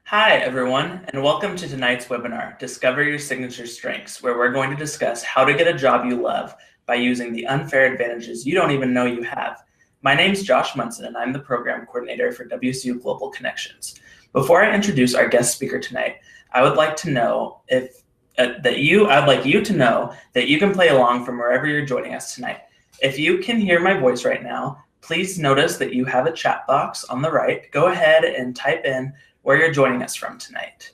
Hi, everyone, and welcome to tonight's webinar, Discover Your Signature Strengths, where we're going to discuss how to get a job you love by using the unfair advantages you don't even know you have. My name's Josh Munson, and I'm the program coordinator for WSU Global Connections. Before I introduce our guest speaker tonight, I would like to know I'd like you to know that you can play along from wherever you're joining us tonight. If you can hear my voice right now, please notice that you have a chat box on the right. Go ahead and type in where you're joining us from tonight.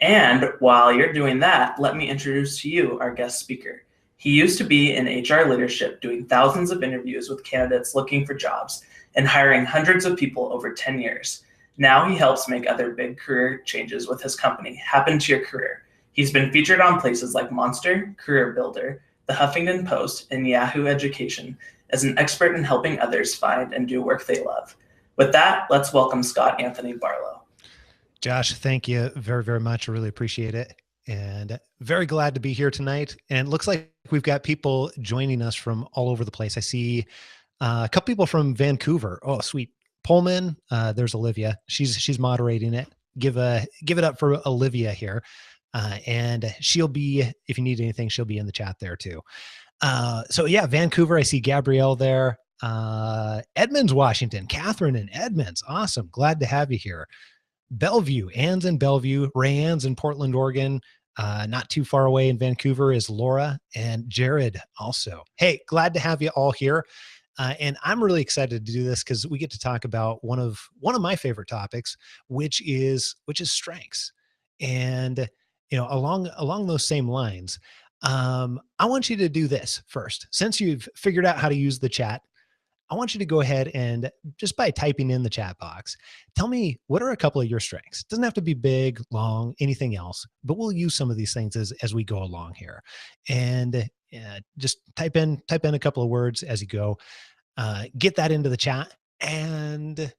And while you're doing that, let me introduce to you our guest speaker. He used to be in HR leadership, doing thousands of interviews with candidates looking for jobs and hiring hundreds of people over 10 years. Now he helps make other big career changes with his company happen to your career. He's been featured on places like Monster, Career Builder, The Huffington Post, and Yahoo Education as an expert in helping others find and do work they love. With that, let's welcome Scott Anthony Barlow. Josh, thank you very, very much. I really appreciate it. And very glad to be here tonight. And it looks like we've got people joining us from all over the place. I see a couple people from Vancouver. Oh, sweet. Pullman. There's Olivia. She's moderating it. Give it up for Olivia here. And she'll be, if you need anything, she'll be in the chat there too. So yeah, Vancouver. I see Gabrielle there. Edmonds, Washington. Catherine and Edmonds. Awesome. Glad to have you here. Bellevue, Ann's in Bellevue, Rayanne's in Portland, Oregon. Not too far away in Vancouver is Laura and Jared also. Hey, glad to have you all here. And I'm really excited to do this because we get to talk about one of my favorite topics, which is strengths. And along those same lines, I want you to do this first. Since you've figured out how to use the chat, I want you to go ahead and just by typing in the chat box, tell me what are a couple of your strengths. It doesn't have to be big, long, anything else, but we'll use some of these things as we go along here. And just type in a couple of words as you go. Get that into the chat. And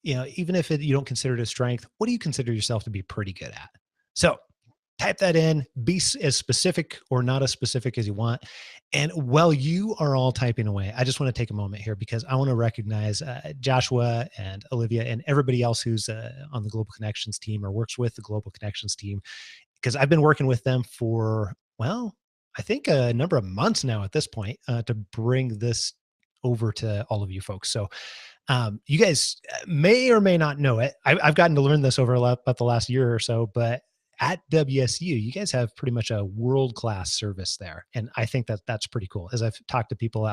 even if you don't consider it a strength, what do you consider yourself to be pretty good at? So type that in, be as specific or not as specific as you want. And while you are all typing away, I just want to take a moment here because I want to recognize Joshua and Olivia and everybody else who's on the Global Connections team or works with the Global Connections team, because I've been working with them for, well, I think a number of months now at this point to bring this over to all of you folks. So you guys may or may not know it. I've gotten to learn this over about the last year or so, but at WSU, you guys have pretty much a world-class service there. And I think that's pretty cool. As I've talked to people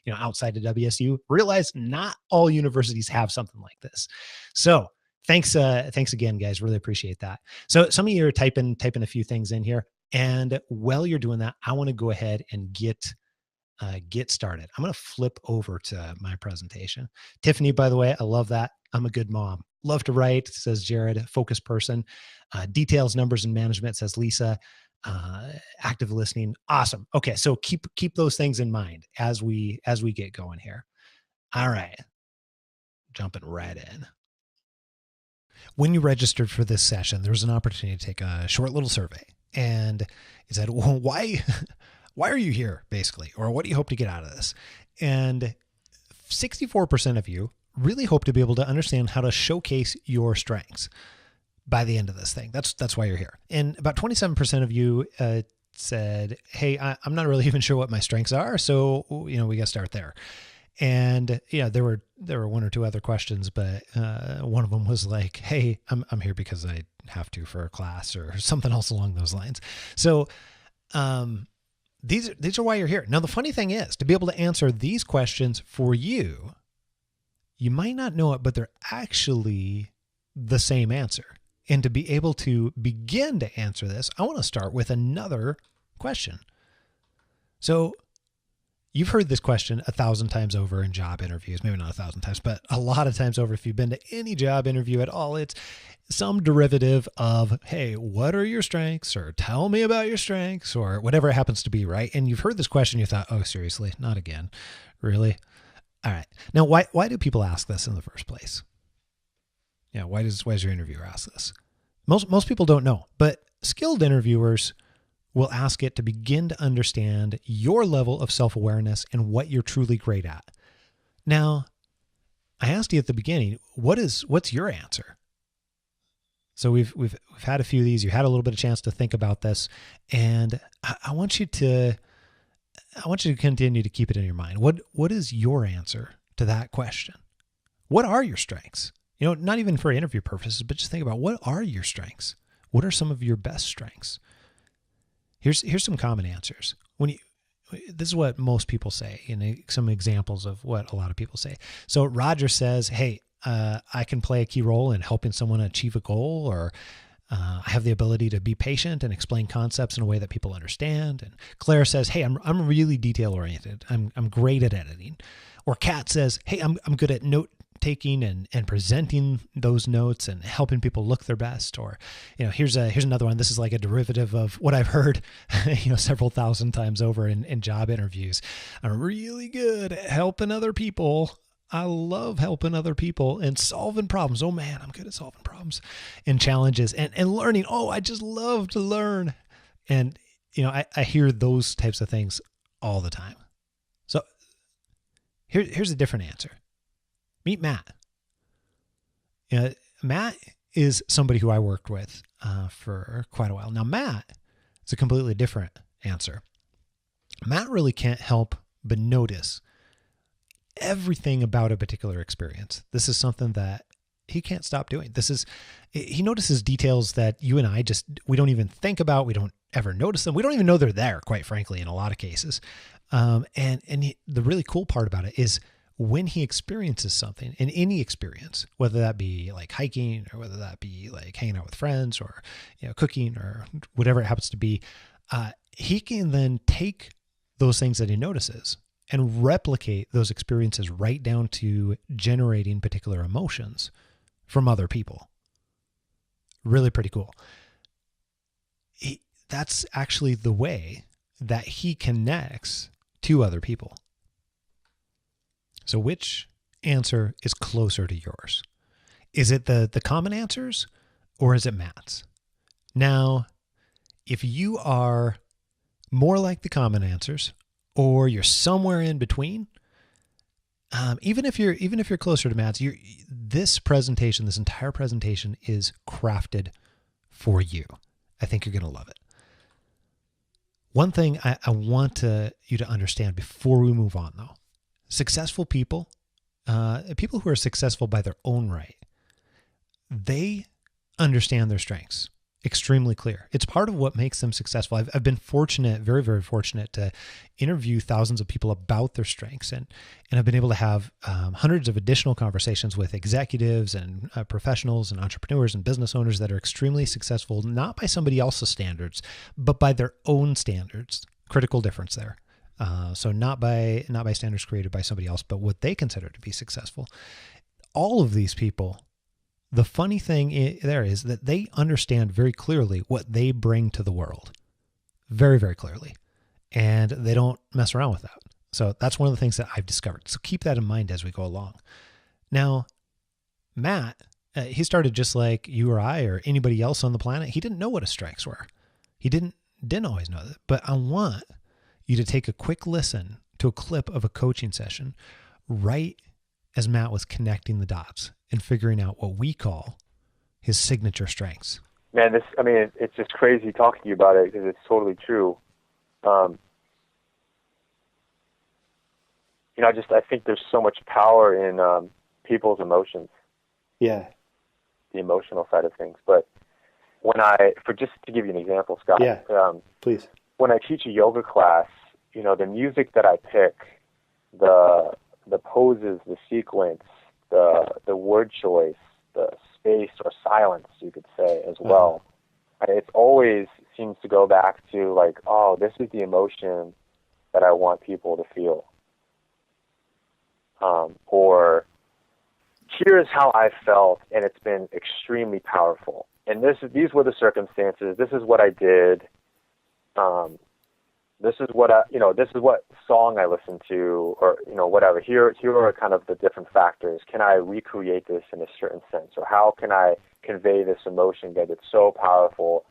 outside of WSU, realize not all universities have something like this. So thanks again, guys. Really appreciate that. So some of you are typing a few things in here. And while you're doing that, I want to go ahead and get started. I'm going to flip over to my presentation. Tiffany, by the way, I love that. I'm a good mom. Love to write, says Jared. Focus person. Details, numbers, and management, says Lisa. Active listening. Awesome. Okay, so keep those things in mind as we get going here. All right. Jumping right in. When you registered for this session, there was an opportunity to take a short little survey. And it said, well, why are you here, basically? Or what do you hope to get out of this? And 64% of you really hope to be able to understand how to showcase your strengths by the end of this thing. That's why you're here. And about 27% of you said, hey, I'm not really even sure what my strengths are. So, we got to start there. And yeah, there were one or two other questions, but one of them was like, hey, I'm here because I have to for a class or something else along those lines. So, these are why you're here. Now, the funny thing is to be able to answer these questions for you, you might not know it, but they're actually the same answer. And to be able to begin to answer this, I want to start with another question. So you've heard this question 1,000 times over in job interviews, maybe not 1,000 times, but a lot of times over. If you've been to any job interview at all, it's some derivative of, hey, what are your strengths? Or tell me about your strengths, or whatever it happens to be, right? And you've heard this question, you thought, oh, seriously, not again. Really? All right. Now, why do people ask this in the first place? Yeah, why does your interviewer ask this? Most people don't know, but skilled interviewers will ask it to begin to understand your level of self-awareness and what you're truly great at. Now, I asked you at the beginning, what's your answer? So we've had a few of these. You had a little bit of chance to think about this, and I want you to continue to keep it in your mind. What is your answer to that question? What are your strengths? Not even for interview purposes, but just think about, what are your strengths? What are some of your best strengths? Here's some common answers. This is what most people say, and some examples of what a lot of people say. So Roger says, hey, I can play a key role in helping someone achieve a goal, or I have the ability to be patient and explain concepts in a way that people understand. And Claire says, hey, I'm really detail oriented. I'm great at editing. Or Kat says, hey, I'm good at note taking and presenting those notes and helping people look their best. Or, here's another one. This is like a derivative of what I've heard, several thousand times over in job interviews. I'm really good at helping other people. I love helping other people and solving problems. Oh man, I'm good at solving problems and challenges and learning. Oh, I just love to learn. And, I hear those types of things all the time. So here's a different answer. Meet Matt. Matt is somebody who I worked with for quite a while. Now, Matt is a completely different answer. Matt really can't help but notice everything about a particular experience. This is something that he can't stop doing. He notices details that you and I we don't even think about. We don't ever notice them. We don't even know they're there, quite frankly, in a lot of cases. The really cool part about it is, when he experiences something, in any experience, whether that be like hiking, or whether that be like hanging out with friends, or cooking, or whatever it happens to be, he can then take those things that he notices and replicate those experiences right down to generating particular emotions from other people. Really pretty cool. That's actually the way that he connects to other people. So which answer is closer to yours? Is it the common answers, or is it Matt's? Now, if you are more like the common answers, or you're somewhere in between, even if you're closer to Matt's, this entire presentation is crafted for you. I think you're going to love it. One thing I want you to understand before we move on, though. Successful people, people who are successful by their own right, they understand their strengths extremely clear. It's part of what makes them successful. I've been fortunate, very, very fortunate, to interview thousands of people about their strengths, and I've been able to have hundreds of additional conversations with executives and professionals and entrepreneurs and business owners that are extremely successful, not by somebody else's standards, but by their own standards. Critical difference there. So not by standards created by somebody else, but what they consider to be successful. All of these people, the funny thing there is that they understand very clearly what they bring to the world, very, very clearly, and they don't mess around with that. So that's one of the things that I've discovered. So keep that in mind as we go along. Now, Matt, he started just like you or I or anybody else on the planet. He didn't know what his strengths were. He didn't always know that. But I want you to take a quick listen to a clip of a coaching session right as Matt was connecting the dots and figuring out what we call his signature strengths. Man, it's just crazy talking to you about it because it's totally true. I think there's so much power in people's emotions. Yeah. The emotional side of things. But just to give you an example, Scott. Yeah, please. When I teach a yoga class, the music that I pick, the poses, the sequence, the word choice, the space or silence, you could say as well. It always seems to go back to like, oh, this is the emotion that I want people to feel. Or here's how I felt, and it's been extremely powerful. And these were the circumstances. This is what I did. This is what song I listened to, or whatever. Here are kind of the different factors. Can I recreate this in a certain sense, or how can I convey this emotion that it's so powerful?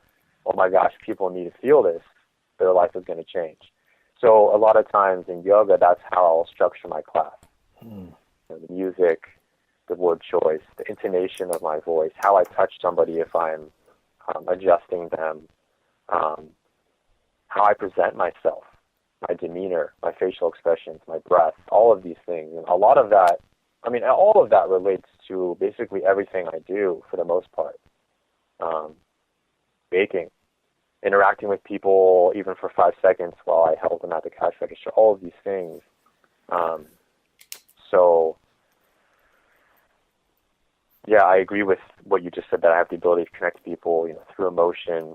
Oh my gosh, people need to feel this. Their life is going to change. So a lot of times in yoga, that's how I'll structure my class. The music, the word choice, the intonation of my voice, how I touch somebody if I'm adjusting them, how I present myself, my demeanor, my facial expressions, my breath, all of these things. And a lot of that, all of that relates to basically everything I do for the most part. Baking, interacting with people even for 5 seconds while I help them at the cash register, all of these things. So, yeah, I agree with what you just said, that I have the ability to connect people, through emotion,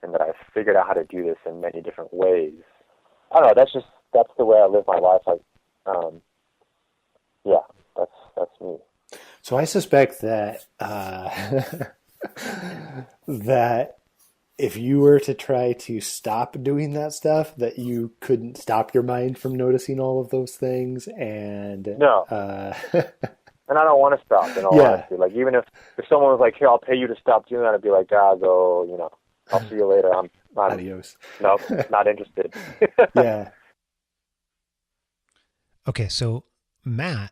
and that I've figured out how to do this in many different ways. I don't know, that's the way I live my life. Yeah, that's me. So I suspect that that if you were to try to stop doing that stuff, that you couldn't stop your mind from noticing all of those things. And no. And I don't want to stop, in all honesty. Like, even if someone was like, "Here, I'll pay you to stop doing that," I'd be like, go, I'll see you later. Adios. Nope, not interested. Yeah. Okay, so Matt,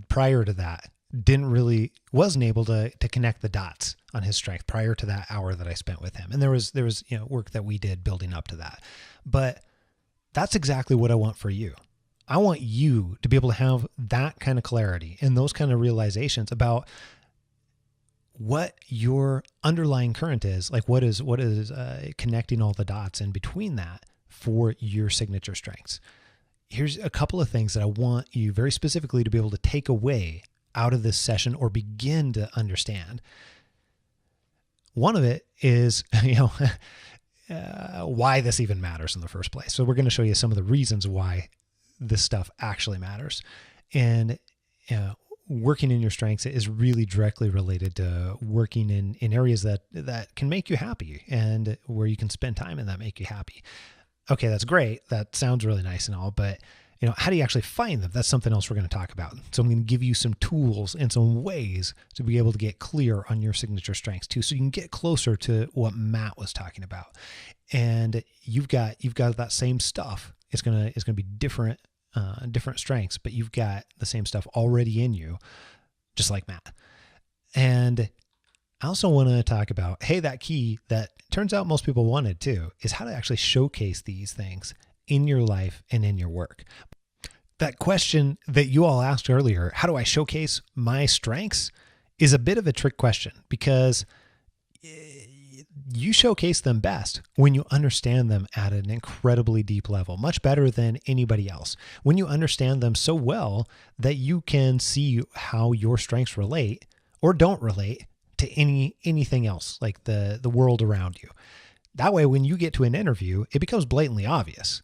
prior to that, wasn't able to connect the dots on his strength prior to that hour that I spent with him. And there was work that we did building up to that. But that's exactly what I want for you. I want you to be able to have that kind of clarity and those kind of realizations about what your underlying current is, like what is connecting all the dots in between that for your signature strengths. Here's a couple of things that I want you very specifically to be able to take away out of this session or begin to understand. One of it is, why this even matters in the first place. So we're going to show you some of the reasons why this stuff actually matters. And working in your strengths is really directly related to working in areas that can make you happy and where you can spend time and that make you happy. Okay, that's great. That sounds really nice and all, but how do you actually find them? That's something else we're going to talk about. So I'm going to give you some tools and some ways to be able to get clear on your signature strengths too, so you can get closer to what Matt was talking about. And you've got that same stuff. It's going to be different strengths, but you've got the same stuff already in you, just like Matt. And I also want to talk about, that key that turns out most people wanted too, is how to actually showcase these things in your life and in your work. That question that you all asked earlier, how do I showcase my strengths, is a bit of a trick question, because you showcase them best when you understand them at an incredibly deep level, much better than anybody else. When you understand them so well that you can see how your strengths relate or don't relate to anything else, like the world around you. That way, when you get to an interview, it becomes blatantly obvious.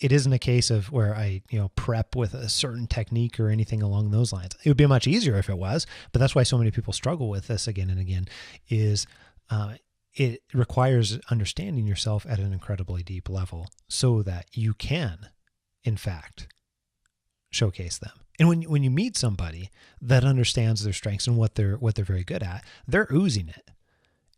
It isn't a case of where I, prep with a certain technique or anything along those lines. It would be much easier if it was, but that's why so many people struggle with this again and again, is it requires understanding yourself at an incredibly deep level so that you can, in fact, showcase them. And when you meet somebody that understands their strengths and what they're very good at, they're oozing it.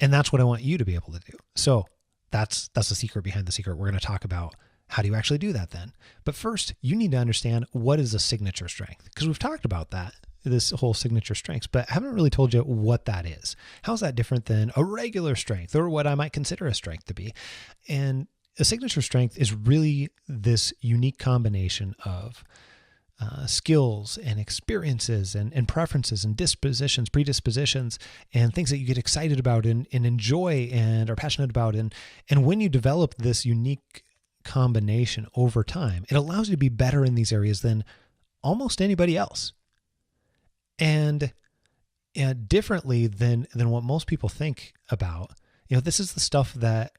And that's what I want you to be able to do. So that's the secret behind the secret. We're going to talk about how do you actually do that then. But first, you need to understand what is a signature strength, because we've talked about that, this whole signature strengths, but I haven't really told you what that is. How's that different than a regular strength or what I might consider a strength to be? And a signature strength is really this unique combination of skills and experiences and preferences and predispositions and things that you get excited about and enjoy and are passionate about. And when you develop this unique combination over time, it allows you to be better in these areas than almost anybody else. And differently than what most people think about, this is the stuff that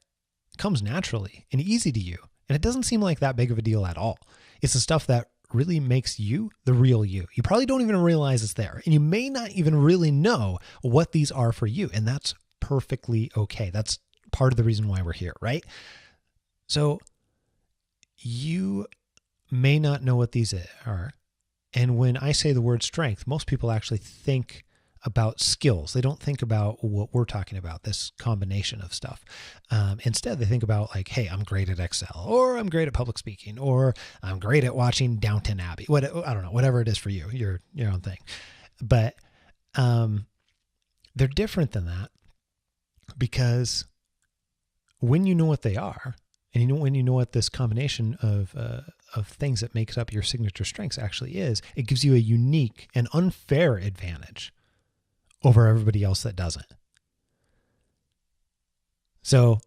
comes naturally and easy to you. And it doesn't seem like that big of a deal at all. It's the stuff that really makes you the real you. You probably don't even realize it's there. And you may not even really know what these are for you. And that's perfectly okay. That's part of the reason why we're here, right? So you may not know what these are. And when I say the word strength, most people actually think about skills. They don't think about what we're talking about, this combination of stuff. Instead, they think about like, hey, I'm great at Excel, or I'm great at public speaking, or I'm great at watching Downton Abbey. I don't know, whatever it is for you, your own thing. But they're different than that, because when you know what they are, and when you know what this combination of things that makes up your signature strengths actually is, it gives you a unique and unfair advantage over everybody else that doesn't. So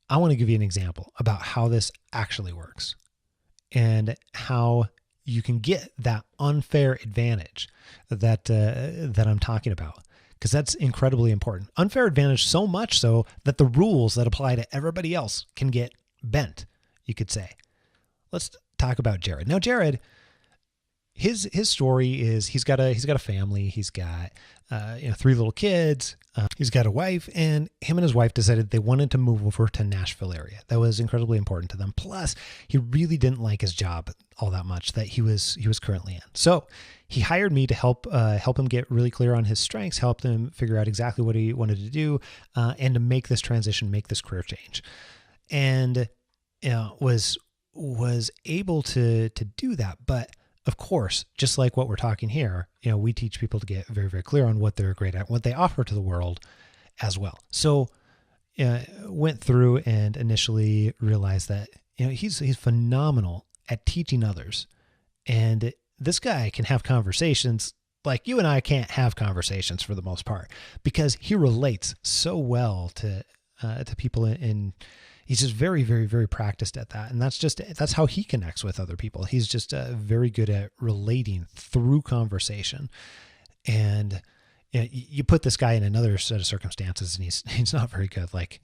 I want to give you an example about how this actually works and how you can get that unfair advantage that I'm talking about, because that's incredibly important. Unfair advantage, so much so that the rules that apply to everybody else can get bent, you could say. Let's talk about Jared. Now, Jared, his story is he's got a family. He's got 3 little kids. He's got a wife, and him and his wife decided they wanted to move over to Nashville area. That was incredibly important to them. Plus, he really didn't like his job all that much that he was currently in. So he hired me to help him get really clear on his strengths, help him figure out exactly what he wanted to do, and to make this transition, make this career change. And was able to do that. But of course, just like what we're talking here, we teach people to get very, very clear on what they're great at, what they offer to the world as well. So went through and initially realized that, he's phenomenal at teaching others. And this guy can have conversations like you and I can't have conversations for the most part, because he relates so well to people in he's just very, very, very practiced at that. And that's how he connects with other people. He's just very good at relating through conversation. And you put this guy in another set of circumstances and he's not very good. Like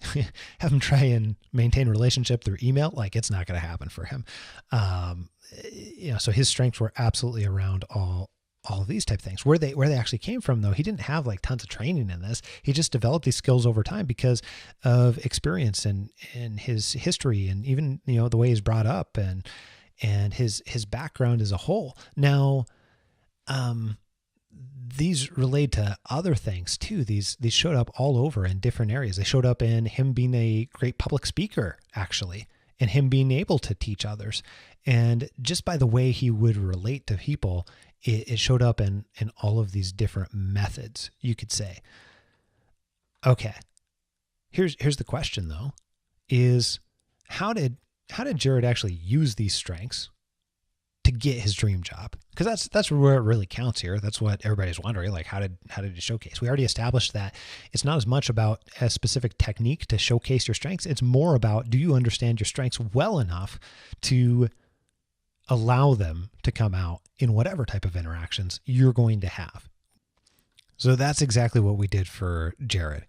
have him try and maintain a relationship through email. Like it's not going to happen for him. So his strengths were absolutely around all of these type of things. Where they actually came from, though, he didn't have like tons of training in this. He just developed these skills over time because of experience and his history, and even the way he's brought up and his background as a whole. Now, these relate to other things too. These showed up all over in different areas. They showed up in him being a great public speaker, actually, and him being able to teach others. And just by the way he would relate to people, it showed up in all of these different methods, you could say. Okay. Here's the question though, is how did Jared actually use these strengths to get his dream job? Because that's where it really counts here. That's what everybody's wondering. Like, how did he showcase? We already established that it's not as much about a specific technique to showcase your strengths. It's more about, do you understand your strengths well enough to allow them to come out in whatever type of interactions you're going to have? So that's exactly what we did for Jared.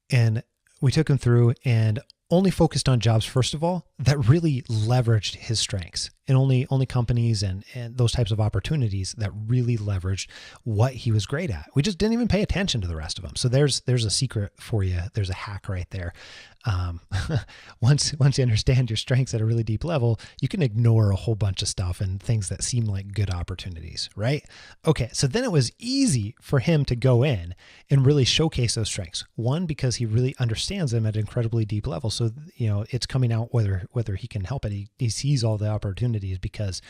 And we took him through and only focused on jobs, first of all, that really leveraged his strengths, and only companies and those types of opportunities that really leveraged what he was great at. We just didn't even pay attention to the rest of them. So there's a secret for you. There's a hack right there. Once you understand your strengths at a really deep level, you can ignore a whole bunch of stuff and things that seem like good opportunities, right? Okay, so then it was easy for him to go in and really showcase those strengths. One, because he really understands them at an incredibly deep level. So, it's coming out whether he can help it. He sees all the opportunities because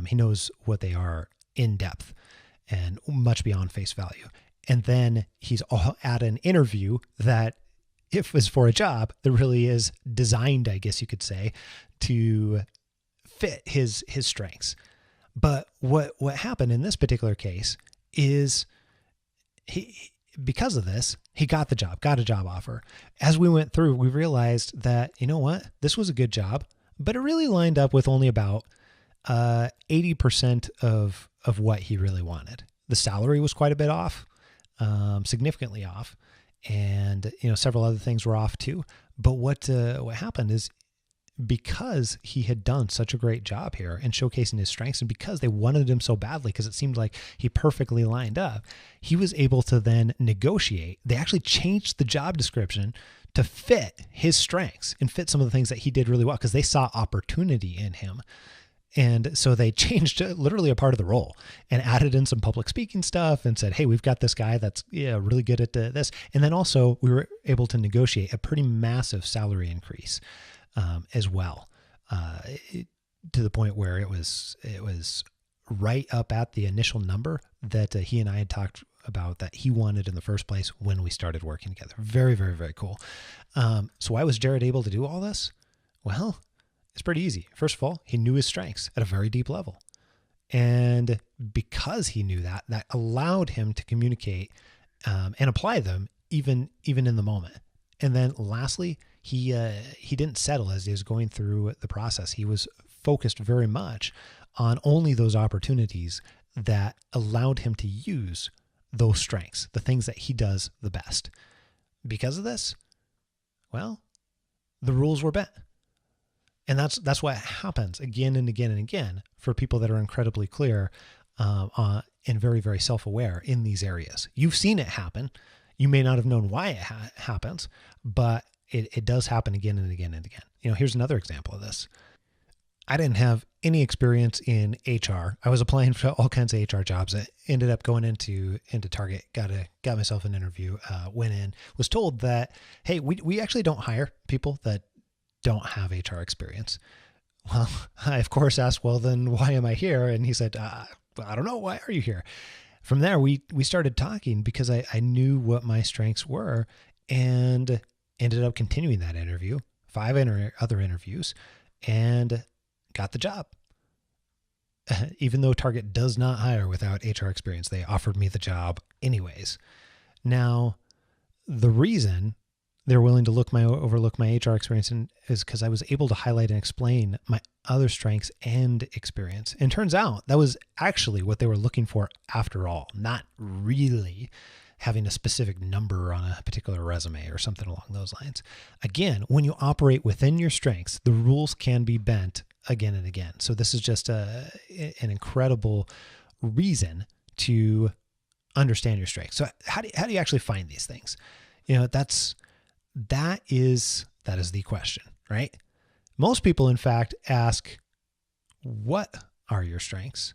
he knows what they are in depth and much beyond face value. And then he's all at an interview that, if it was for a job that really is designed, I guess you could say, to fit his strengths. But what happened in this particular case is because of this, he got a job offer. As we went through, we realized that, this was a good job, but it really lined up with only about 80% of what he really wanted. The salary was quite a bit off, significantly off. And, several other things were off too. But what happened is, because he had done such a great job here in showcasing his strengths, and because they wanted him so badly, because it seemed like he perfectly lined up, he was able to then negotiate. They actually changed the job description to fit his strengths and fit some of the things that he did really well, because they saw opportunity in him. And so they changed literally a part of the role and added in some public speaking stuff and said, hey, we've got this guy that's really good at this. And then also we were able to negotiate a pretty massive salary increase as well, to the point where it was right up at the initial number that he and I had talked about that he wanted in the first place when we started working together. Very, very, very cool. So why was Jared able to do all this? Well, it's pretty easy. First of all, he knew his strengths at a very deep level. And because he knew that, that allowed him to communicate and apply them even in the moment. And then lastly, he didn't settle as he was going through the process. He was focused very much on only those opportunities that allowed him to use those strengths, the things that he does the best. Because of this, well, the rules were bent. And that's what happens again and again and again for people that are incredibly clear and very, very self-aware in these areas. You've seen it happen. You may not have known why it happens, but it does happen again and again and again. Here's another example of this. I didn't have any experience in HR. I was applying for all kinds of HR jobs. I ended up going into Target, got myself an interview, went in, was told that, hey, we actually don't hire people that don't have HR experience. Well, I of course asked, well, then why am I here? And he said, I don't know. Why are you here? From there, we started talking because I knew what my strengths were and ended up continuing that interview, 5 other interviews, and got the job. Even though Target does not hire without HR experience, they offered me the job anyways. Now, the reason they're willing to overlook my HR experience is because I was able to highlight and explain my other strengths and experience. And turns out that was actually what they were looking for after all, not really having a specific number on a particular resume or something along those lines. Again, when you operate within your strengths, the rules can be bent again and again. So this is just an incredible reason to understand your strengths. So how do you actually find these things? That is the question, right? Most people, in fact, ask, what are your strengths?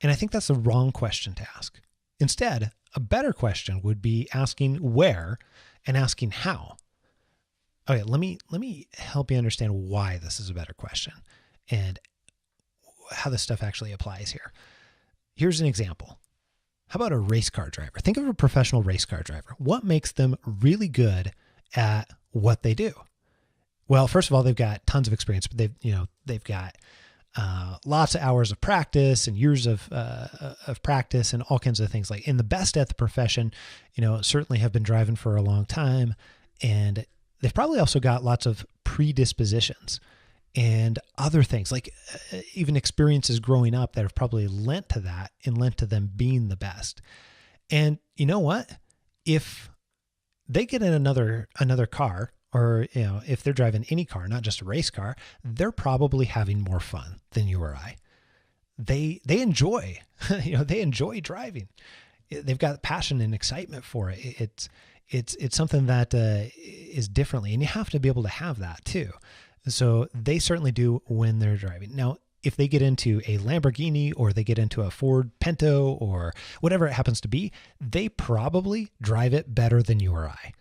And I think that's the wrong question to ask. Instead, a better question would be asking where and asking how. Okay, let me help you understand why this is a better question and how this stuff actually applies here. Here's an example. How about a race car driver? Think of a professional race car driver. What makes them really good at what they do? Well, first of all, they've got tons of experience, but they've got lots of hours of practice and years of practice and all kinds of things. And the best at the profession, certainly have been driving for a long time, and they've probably also got lots of predispositions and other things, like even experiences growing up that have probably lent to that and lent to them being the best. And you know what? If they get in another car, or if they're driving any car, not just a race car, they're probably having more fun than you or I. They enjoy, they enjoy driving. They've got passion and excitement for it. It's something that is differently, and you have to be able to have that too. So they certainly do when they're driving. Now, if they get into a Lamborghini or they get into a Ford Pinto or whatever it happens to be, they probably drive it better than you or I.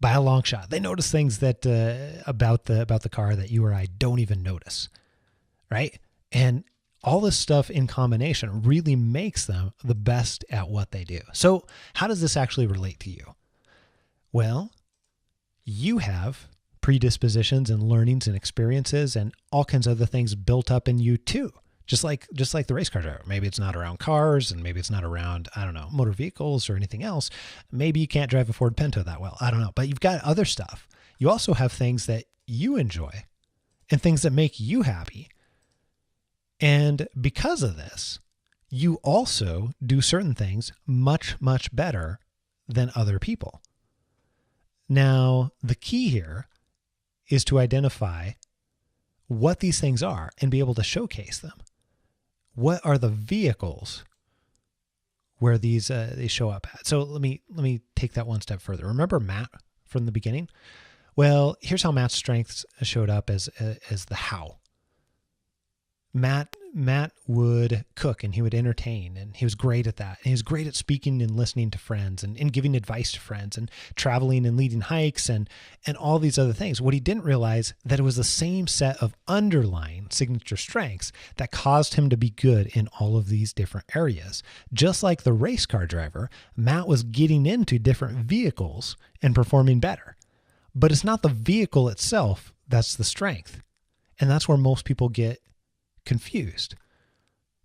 By a long shot. They notice things that about the car that you or I don't even notice, right? And all this stuff in combination really makes them the best at what they do. So how does this actually relate to you? Well, you have predispositions and learnings and experiences and all kinds of other things built up in you too. Just like the race car driver. Maybe it's not around cars, and maybe it's not around, I don't know, motor vehicles or anything else. Maybe you can't drive a Ford Pinto that well. I don't know. But you've got other stuff. You also have things that you enjoy and things that make you happy. And because of this, you also do certain things much, much better than other people. Now, the key here is to identify what these things are and be able to showcase them. What are the vehicles where these they show up at? So let me take that one step further. Remember Matt from the beginning? Well, here's how Matt's strengths showed up as the how. Matt would cook and he would entertain, and he was great at that. And he was great at speaking and listening to friends and giving advice to friends and traveling and leading hikes and all these other things. What he didn't realize that it was the same set of underlying signature strengths that caused him to be good in all of these different areas. Just like the race car driver, Matt was getting into different vehicles and performing better. But it's not the vehicle itself that's the strength. And that's where most people get confused.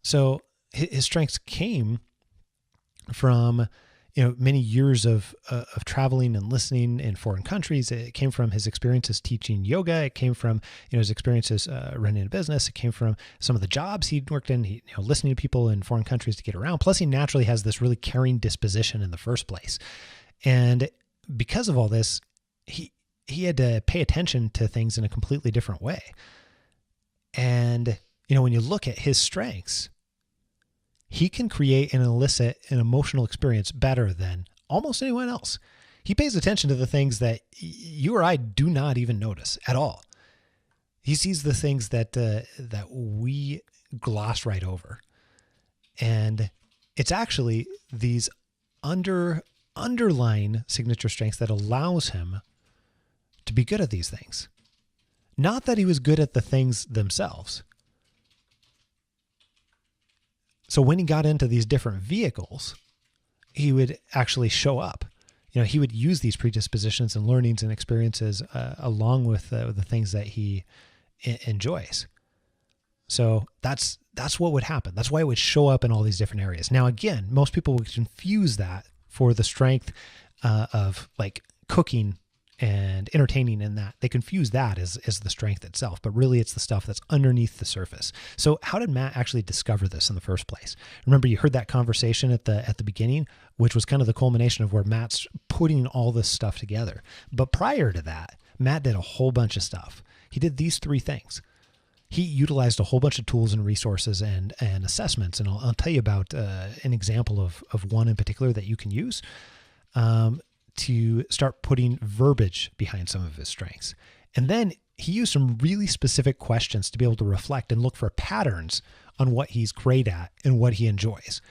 So his strengths came from, many years of traveling and listening in foreign countries. It came from his experiences teaching yoga. It came from, his experiences running a business. It came from some of the jobs he'd worked in, listening to people in foreign countries to get around. Plus, he naturally has this really caring disposition in the first place. And because of all this, he had to pay attention to things in a completely different way. And when you look at his strengths, he can create and elicit an emotional experience better than almost anyone else. He pays attention to the things that you or I do not even notice at all. He sees the things that we gloss right over. And it's actually these underlying signature strengths that allows him to be good at these things. Not that he was good at the things themselves. So when he got into these different vehicles, he would actually show up. He would use these predispositions and learnings and experiences along with the things that he enjoys. So that's what would happen. That's why it would show up in all these different areas. Now, again, most people would confuse that for the strength of like cooking and entertaining in that. They confuse that as the strength itself, but really it's the stuff that's underneath the surface. So how did Matt actually discover this in the first place? Remember, you heard that conversation at the beginning, which was kind of the culmination of where Matt's putting all this stuff together. But prior to that, Matt did a whole bunch of stuff. He did these three things. He utilized a whole bunch of tools and resources and assessments. And I'll tell you about an example of one in particular that you can use to start putting verbiage behind some of his strengths. And then he used some really specific questions to be able to reflect and look for patterns on what he's great at and what he enjoys.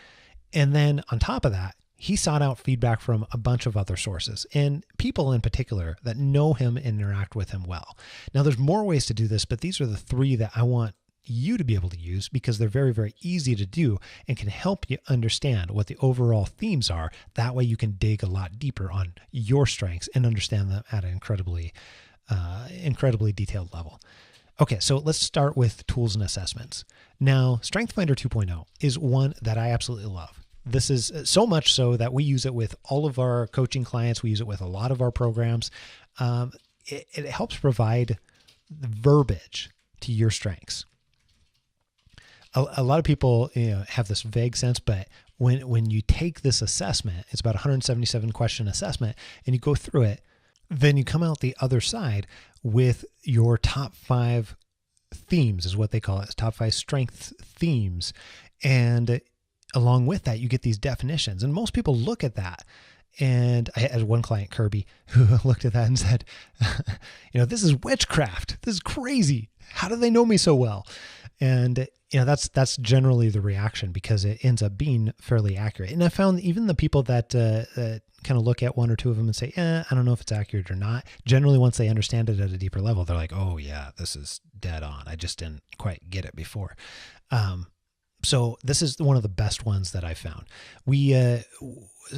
And then on top of that, he sought out feedback from a bunch of other sources and people in particular that know him and interact with him well. Now, there's more ways to do this, but these are the three that I want you to be able to use because they're very, very easy to do and can help you understand what the overall themes are. That way you can dig a lot deeper on your strengths and understand them at an incredibly detailed level. Okay, so let's start with tools and assessments. Now, StrengthsFinder 2.0 is one that I absolutely love. This is so much so that we use it with all of our coaching clients. We use it with a lot of our programs. It helps provide the verbiage to your strengths. A lot of people have this vague sense, but when you take this assessment, it's about a 177 question assessment, and you go through it, then you come out the other side with your top 5 themes, is what they call it, top 5 strength themes. And along with that, you get these definitions. And most people look at that. And I had one client, Kirby, who looked at that and said, this is witchcraft. This is crazy. How do they know me so well? And that's generally the reaction because it ends up being fairly accurate. And I found even the people that kind of look at one or two of them and say, I don't know if it's accurate or not. Generally, once they understand it at a deeper level, they're like, oh yeah, this is dead on. I just didn't quite get it before. So this is one of the best ones that I found. We,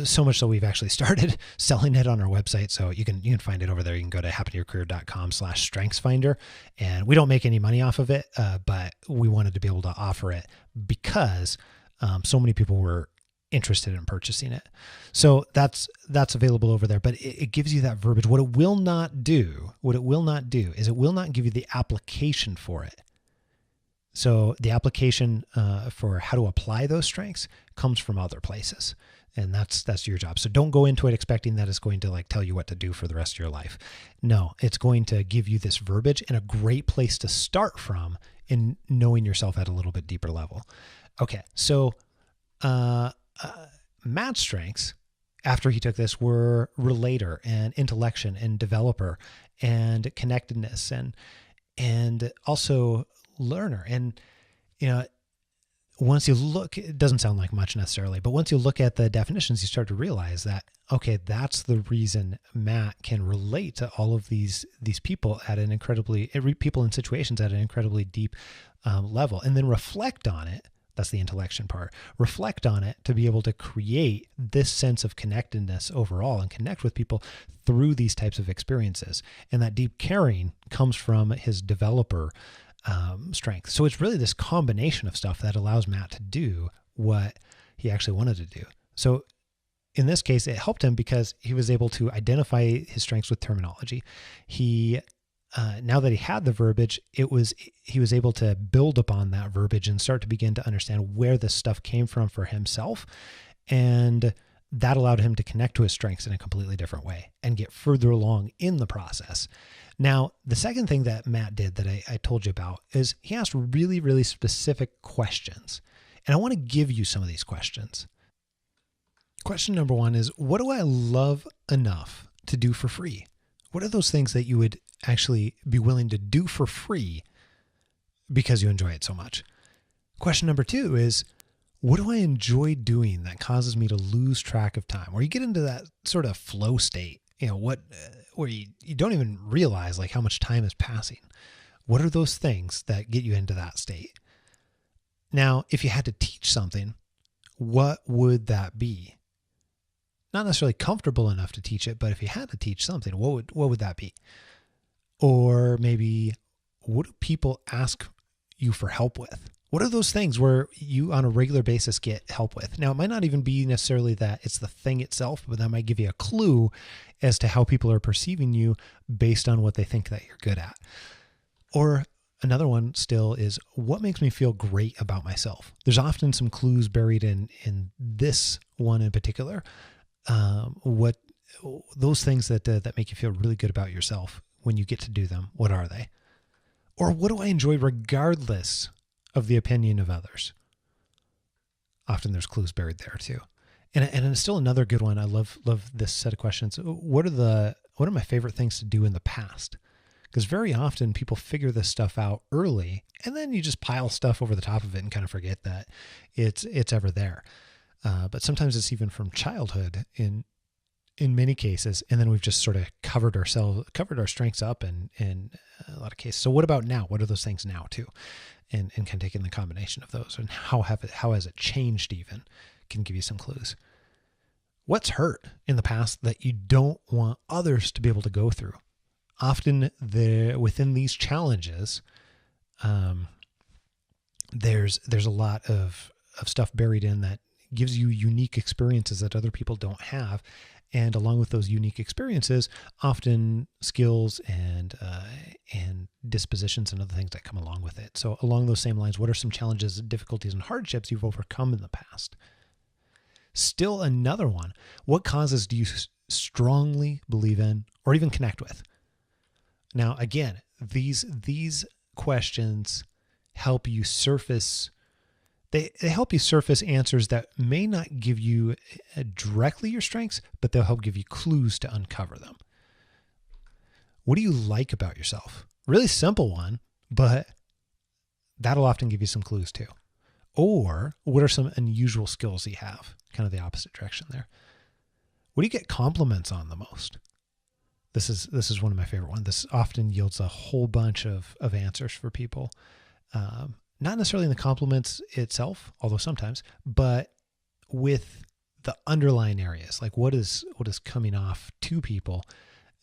so much so we've actually started selling it on our website. So you can find it over there. You can go to happentoyourcareer.com/strengthsfinder. And we don't make any money off of it. But we wanted to be able to offer it because so many people were interested in purchasing it. So that's available over there, but it gives you that verbiage. What it will not do is it will not give you the application for it. So the application for how to apply those strengths comes from other places, and that's your job. So don't go into it expecting that it's going to tell you what to do for the rest of your life. No, it's going to give you this verbiage and a great place to start from in knowing yourself at a little bit deeper level. Okay, so Matt's strengths after he took this were relator and intellection and developer and connectedness and also learner. And you know, once you look, it doesn't sound like much necessarily, but once you look at the definitions, you start to realize that, okay, that's the reason Matt can relate to all of these people at an incredibly, people in situations at an incredibly deep level, and then reflect on it. That's the intellection part. Reflect on it to be able to create this sense of connectedness overall and connect with people through these types of experiences. And that deep caring comes from his developer strength. So it's really this combination of stuff that allows Matt to do what he actually wanted to do. So in this case, it helped him because he was able to identify his strengths with terminology. He, now that he had the verbiage, he was able to build upon that verbiage and start to begin to understand where this stuff came from for himself. And that allowed him to connect to his strengths in a completely different way and get further along in the process. Now, the second thing that Matt did that I told you about is he asked really, really specific questions. And I want to give you some of these questions. Question number one is, what do I love enough to do for free? What are those things that you would actually be willing to do for free because you enjoy it so much? Question number two is, what do I enjoy doing that causes me to lose track of time? Where you get into that sort of flow state, where you don't even realize like how much time is passing. What are those things that get you into that state? Now, if you had to teach something, what would that be? Not necessarily comfortable enough to teach it, but if you had to teach something, what would that be? Or maybe, what do people ask you for help with? What are those things where you on a regular basis get help with? Now, it might not even be necessarily that it's the thing itself, but that might give you a clue as to how people are perceiving you based on what they think that you're good at. Or another one still is, what makes me feel great about myself? There's often some clues buried in this one in particular. What those things that make you feel really good about yourself when you get to do them, what are they? Or what do I enjoy regardless of the opinion of others? Often there's clues buried there too. And it's still another good one. I love this set of questions. What are my favorite things to do in the past? Because very often people figure this stuff out early, and then you just pile stuff over the top of it and kind of forget that it's ever there. But sometimes it's even from childhood in many cases, and then we've just sort of covered our strengths up in a lot of cases. So what about now? What are those things now too? And kind of taking the combination of those, and how has it changed even, can give you some clues. What's hurt in the past that you don't want others to be able to go through? Often within these challenges, there's a lot of stuff buried in that gives you unique experiences that other people don't have. And along with those unique experiences, often skills and dispositions and other things that come along with it. So along those same lines, what are some challenges, difficulties, and hardships you've overcome in the past? Still another one, what causes do you strongly believe in or even connect with? Now, again, these questions help you surface. They help you surface answers that may not give you directly your strengths, but they'll help give you clues to uncover them. What do you like about yourself? Really simple one, but that'll often give you some clues too. Or what are some unusual skills you have? Kind of the opposite direction there. What do you get compliments on the most? This is one of my favorite ones. This often yields a whole bunch of answers for people. Not necessarily in the compliments itself, although sometimes, but with the underlying areas, like what is coming off to people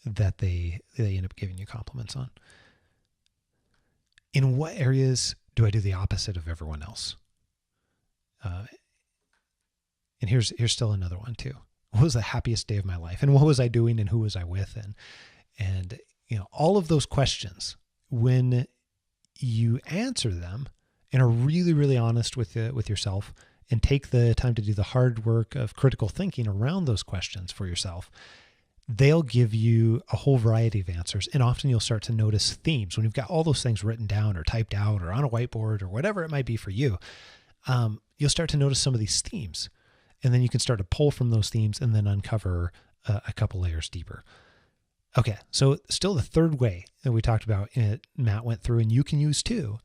that they end up giving you compliments on. In what areas do I do the opposite of everyone else? And here's still another one too. What was the happiest day of my life? And what was I doing and who was I with? And all of those questions, when you answer them and are really, really honest with yourself and take the time to do the hard work of critical thinking around those questions for yourself, they'll give you a whole variety of answers. And often you'll start to notice themes when you've got all those things written down or typed out or on a whiteboard or whatever it might be for you. You'll start to notice some of these themes, and then you can start to pull from those themes and then uncover a couple layers deeper. Okay, so still the third way that we talked about, Matt went through, and you can use too,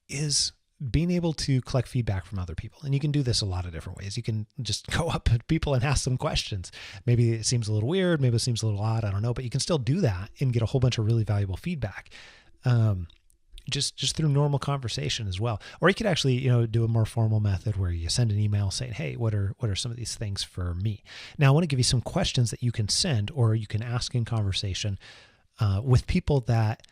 is being able to collect feedback from other people. And you can do this a lot of different ways. You can just go up to people and ask them questions. Maybe it seems a little weird, maybe it seems a little odd, I don't know, but you can still do that and get a whole bunch of really valuable feedback. Just through normal conversation as well. Or you could actually, do a more formal method where you send an email saying, hey, what are some of these things for me? Now I want to give you some questions that you can send or you can ask in conversation with people that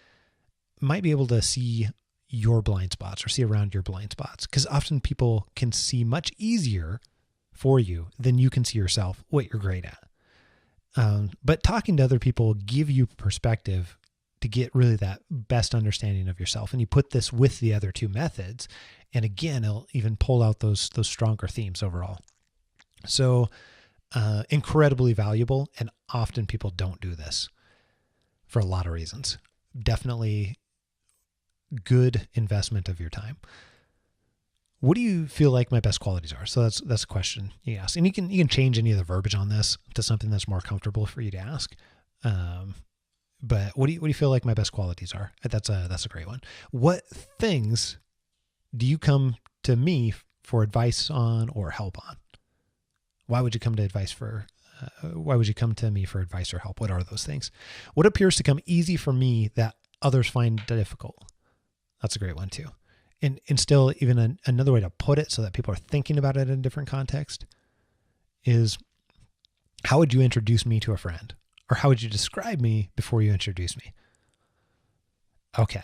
might be able to see your blind spots or see around your blind spots. Because often people can see much easier for you than you can see yourself what you're great at. But talking to other people will give you perspective to get really that best understanding of yourself. And you put this with the other two methods. And again, it'll even pull out those stronger themes overall. So incredibly valuable. And often people don't do this for a lot of reasons. Definitely good investment of your time. What do you feel like my best qualities are? So that's a question you ask. And you can change any of the verbiage on this to something that's more comfortable for you to ask. But what do you feel like my best qualities are? That's a great one. What things do you come to me for advice on or help on? Why would you come to me for advice or help? What are those things? What appears to come easy for me that others find difficult? That's a great one too. And still even another way to put it so that people are thinking about it in a different context is, how would you introduce me to a friend? Or how would you describe me before you introduce me? Okay.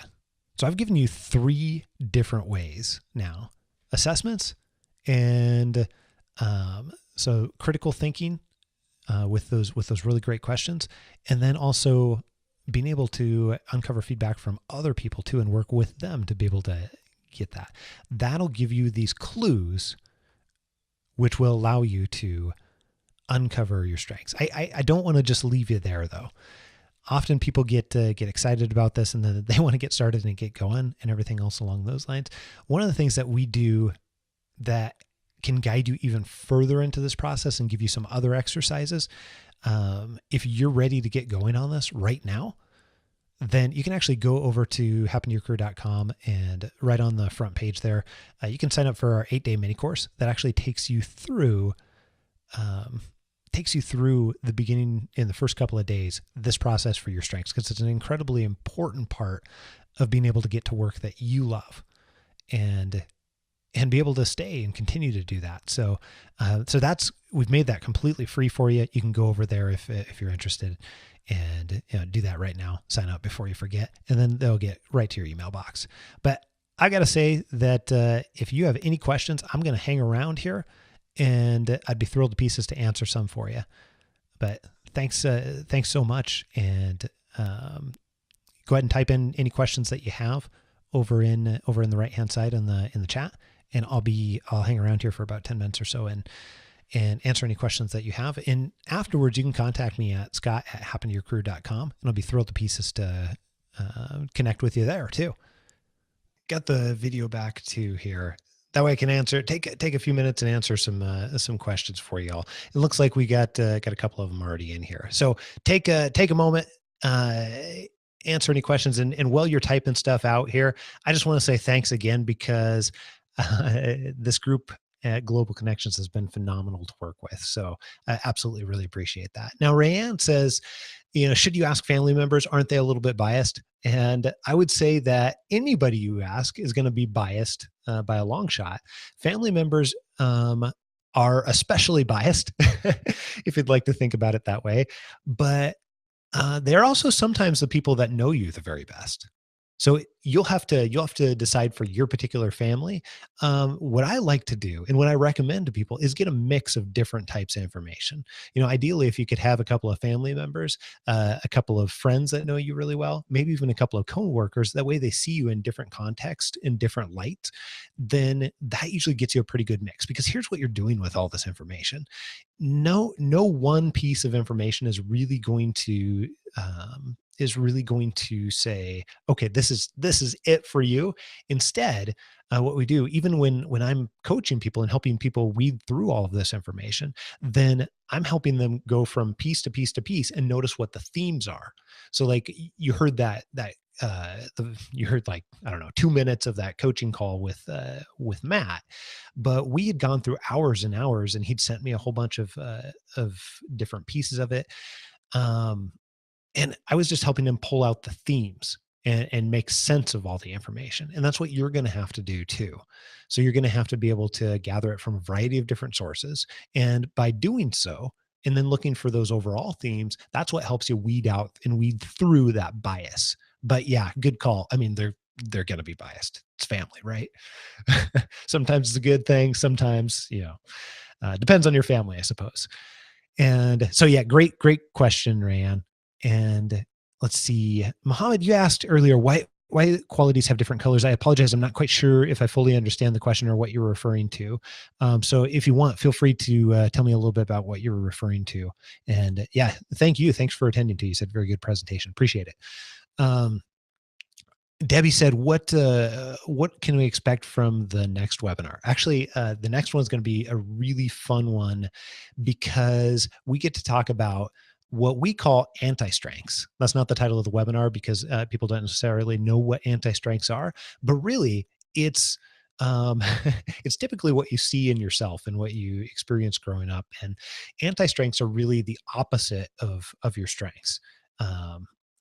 So I've given you 3 different ways now: assessments and so critical thinking with those really great questions, and then also being able to uncover feedback from other people too and work with them to be able to get that. That'll give you these clues, which will allow you to uncover your strengths. I don't want to just leave you there though. Often people get excited about this and then they want to get started and get going and everything else along those lines. One of the things that we do that can guide you even further into this process and give you some other exercises, if you're ready to get going on this right now, then you can actually go over to happentoyourcareer.com, and right on the front page there, you can sign up for our 8-day mini course that actually takes you through the beginning in the first couple of days, this process for your strengths, because it's an incredibly important part of being able to get to work that you love and be able to stay and continue to do that. So we've made that completely free for you. You can go over there if you're interested and do that right now. Sign up before you forget, and then they'll get right to your email box. But I got to say that if you have any questions, I'm going to hang around here, and I'd be thrilled to pieces to answer some for you. But thanks so much. And go ahead and type in any questions that you have over in the right-hand side in the chat. And I'll hang around here for about 10 minutes or so and answer any questions that you have. And afterwards, you can contact me at scott@happentoyourcareer.com, and I'll be thrilled to pieces to connect with you there too. Got the video back to here. That way I can take a few minutes and answer some questions for y'all. It looks like we got a couple of them already in here. So take a moment, answer any questions, and while you're typing stuff out here, I just want to say thanks again, because this group at Global Connections has been phenomenal to work with. So I absolutely really appreciate that. Now, Rayanne says, should you ask family members? Aren't they a little bit biased? And I would say that anybody you ask is going to be biased by a long shot. Family members are especially biased, if you'd like to think about it that way. But they're also sometimes the people that know you the very best. So you'll have to decide for your particular family. What I like to do and what I recommend to people is get a mix of different types of information. Ideally, if you could have a couple of family members, a couple of friends that know you really well, maybe even a couple of coworkers, that way they see you in different context, in different light, then that usually gets you a pretty good mix. Because here's what you're doing with all this information. No one piece of information is really going to say, okay, this is it for you. Instead, what we do, even when I'm coaching people and helping people weed through all of this information, then I'm helping them go from piece to piece to piece and notice what the themes are. So like you heard that you heard like, I don't know, 2 minutes of that coaching call with Matt, but we had gone through hours and hours, and he'd sent me a whole bunch of different pieces of it. And I was just helping him pull out the themes and make sense of all the information. And that's what you're going to have to do too. So you're going to have to be able to gather it from a variety of different sources. And by doing so, and then looking for those overall themes, that's what helps you weed out and weed through that bias. But yeah, good call. I mean, they're going to be biased. It's family, right? Sometimes it's a good thing. Sometimes, depends on your family, I suppose. And so, yeah, great question, Rayanne. And let's see, Mohammed, you asked earlier why qualities have different colors. I apologize. I'm not quite sure if I fully understand the question or what you're referring to. So if you want, feel free to tell me a little bit about what you're referring to. And yeah, thank you. Thanks for attending too. You said very good presentation. Appreciate it. Debbie said, what can we expect from the next webinar? Actually, the next one is going to be a really fun one because we get to talk about what we call anti-strengths. That's not the title of the webinar because people don't necessarily know what anti-strengths are, but really it's it's typically what you see in yourself and what you experience growing up. And anti-strengths are really the opposite of your strengths.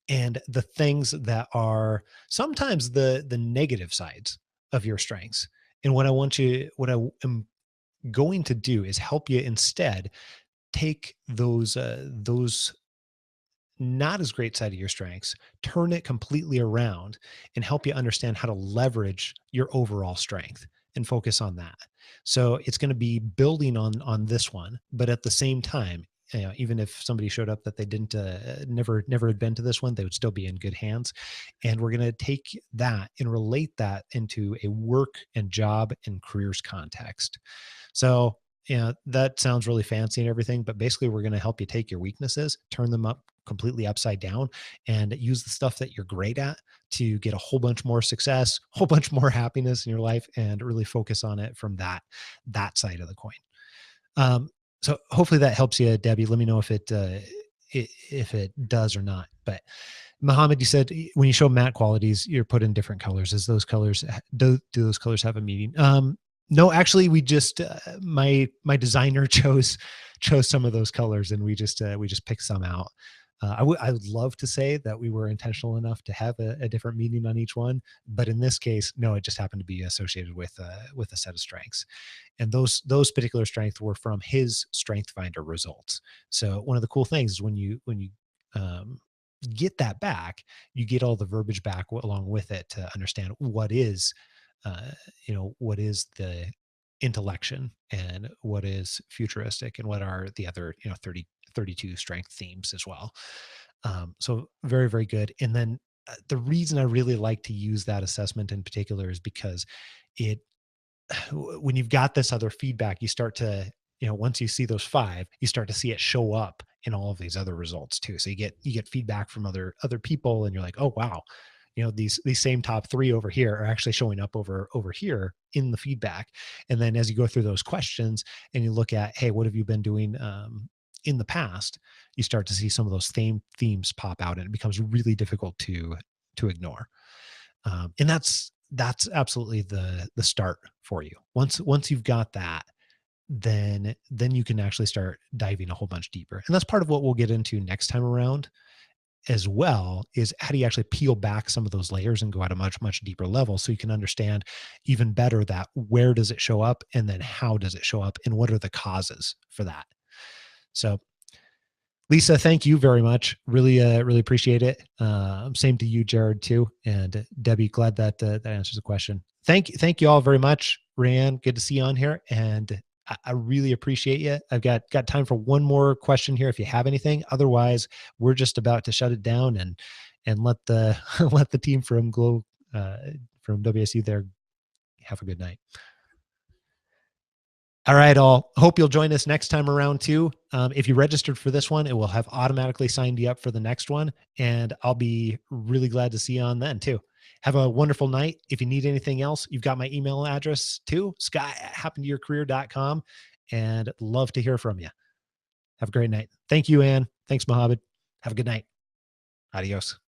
And the things that are sometimes the negative sides of your strengths. And what I am going to do is help you instead take those not as great side of your strengths, turn it completely around and help you understand how to leverage your overall strength and focus on that. So it's going to be building on this one, but at the same time, even if somebody showed up that they didn't never had been to this one, they would still be in good hands. And we're going to take that and relate that into a work and job and careers context. So that sounds really fancy and everything, but basically we're going to help you take your weaknesses, turn them up completely upside down, and use the stuff that you're great at to get a whole bunch more success, a whole bunch more happiness in your life, and really focus on it from that side of the coin. So hopefully that helps you, Debbie. Let me know if it does or not. But Mohammed, you said when you show matte qualities, you're put in different colors. Is those colors, do those colors have a meaning? No, actually, we just my designer chose some of those colors, and we just picked some out. I would love to say that we were intentional enough to have a different meaning on each one, but in this case, no, it just happened to be associated with a set of strengths, and those particular strengths were from his Strength Finder results. So one of the cool things is when you get that back, you get all the verbiage back along with it to understand what is the intellection and what is futuristic and what are the other 32 strength themes as well. So very, very good. And then the reason I really like to use that assessment in particular is because when you've got this other feedback, you start to, once you see those 5, you start to see it show up in all of these other results too. So you get feedback from other people, and you're like, oh, wow, these same top 3 over here are actually showing up over here in the feedback. And then as you go through those questions and you look at, hey, what have you been doing in the past, you start to see some of those themes pop out, and it becomes really difficult to ignore. And that's absolutely the start for you. Once you've got that, then you can actually start diving a whole bunch deeper. And that's part of what we'll get into next time around as well, is how do you actually peel back some of those layers and go at a much, much deeper level, so you can understand even better that where does it show up, and then how does it show up, and what are the causes for that. So Lisa, thank you very much. Really appreciate it. Same to you, Jared, too. And Debbie, glad that answers the question. Thank you all very much. Rayanne, good to see you on here. And I really appreciate you. I've got time for one more question here if you have anything. Otherwise, we're just about to shut it down and let the let the team from from WSU there have a good night. All right, all. Hope you'll join us next time around too. If you registered for this one, it will have automatically signed you up for the next one, and I'll be really glad to see you on then too. Have a wonderful night. If you need anything else, you've got my email address too, scott@happentoyourcareer.com, and love to hear from you. Have a great night. Thank you, Ann. Thanks, Mohammed. Have a good night. Adios.